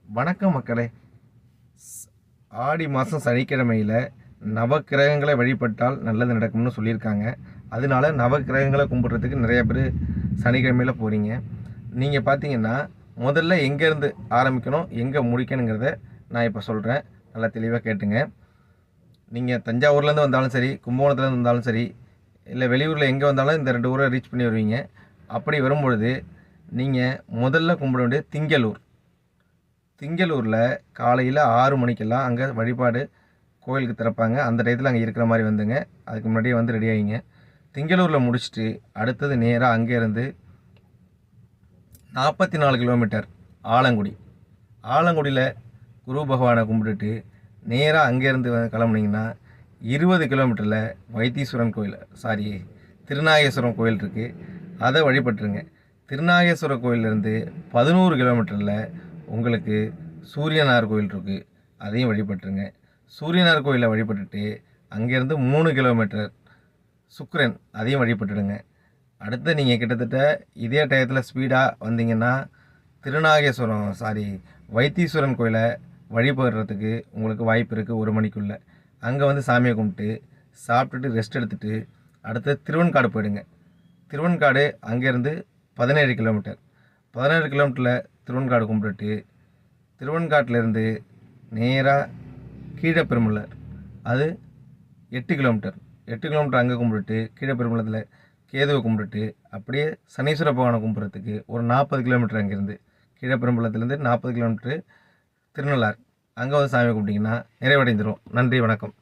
வணக்கம் மக்களே. ஆடி மாதம் சனிக்கிழமையில் நவக்கிரகங்களை வழிபட்டால் நல்லது நடக்கும்னு சொல்லியிருக்காங்க. அதனால நவக்கிரகங்களை கும்பிட்றதுக்கு நிறைய பேர் சனிக்கிழமையில் போகிறீங்க. நீங்கள் பார்த்தீங்கன்னா முதல்ல எங்கேருந்து ஆரம்பிக்கணும், எங்கே முடிக்கணுங்கிறத நான் இப்போ சொல்கிறேன். நல்லா தெளிவாக கேட்டுங்க. நீங்கள் தஞ்சாவூர்லேருந்து வந்தாலும் சரி, கும்பகோணத்துலேருந்து வந்தாலும் சரி, இல்லை வெளியூரில் எங்கே வந்தாலும் இந்த 2 ஊரை ரீச் பண்ணி வருவீங்க. அப்படி வரும்பொழுது நீங்கள் முதல்ல கும்பிட வேண்டியது திங்களூர். திங்களூரில் காலையில் 6 மணிக்கெல்லாம் அங்கே வழிபாடு கோயிலுக்கு திறப்பாங்க. அந்த டயத்தில் அங்கே இருக்கிற மாதிரி வந்துங்க. அதுக்கு முன்னாடியே வந்து ரெடி ஆகிங்க. திங்களூரில் முடிச்சுட்டு அடுத்தது நேராக அங்கேருந்து 44 கிலோமீட்டர் ஆலங்குடி. ஆலங்குடியில் குரு பகவானை கும்பிட்டுட்டு நேராக அங்கேருந்து கிளம்புனீங்கன்னா 20 கிலோமீட்டரில் வைத்தீஸ்வரன் கோயில் திருநாகேஸ்வரம் கோயில் இருக்குது. அதை வழிபட்டுருங்க. திருநாகேஸ்வரம் கோயிலேருந்து 11 கிலோமீட்டரில் உங்களுக்கு சூரியனார் கோயில் இருக்குது. அதையும் வழிபட்டுருங்க. சூரியனார் கோயிலை வழிபட்டுட்டு அங்கேருந்து 3 கிலோமீட்டர் சுக்கிரன், அதையும் வழிபட்டுடுங்க. அடுத்து நீங்கள் கிட்டத்தட்ட இதே டயத்தில் ஸ்பீடாக வந்தீங்கன்னா வைத்தீஸ்வரன் கோயிலை வழிபடுறதுக்கு உங்களுக்கு வாய்ப்பு இருக்குது 1 மணிக்குள்ளே. அங்கே வந்து சாமியை கும்பிட்டு சாப்பிட்டுட்டு ரெஸ்ட் எடுத்துகிட்டு அடுத்து திருவெண்காடு போயிடுங்க. திருவெண்காடு அங்கேருந்து 17 கிலோமீட்டர். 17 கிலோமீட்டரில் திருவெண்காடு கும்பிட்டுட்டு திருவெண்காட்டிலேருந்து நேராக கீழப்பெரும்பள்ளர், அது 8 கிலோமீட்டர். 8 கிலோமீட்டர் அங்கே கும்பிட்டுட்டு கீழப்பெரும்பள்ளத்தில் கேதுவை கும்பிட்டுட்டு அப்படியே சனீஸ்வர பகவானை கும்பிட்றதுக்கு ஒரு 40 கிலோமீட்டர் அங்கேருந்து கீழப்பெரும்பள்ளத்துலேருந்து 40 கிலோமீட்டரு திருநள்ளார், அங்கே வந்து சாமி கும்பிட்டிங்கன்னா நிறைவடைந்துடும். நன்றி, வணக்கம்.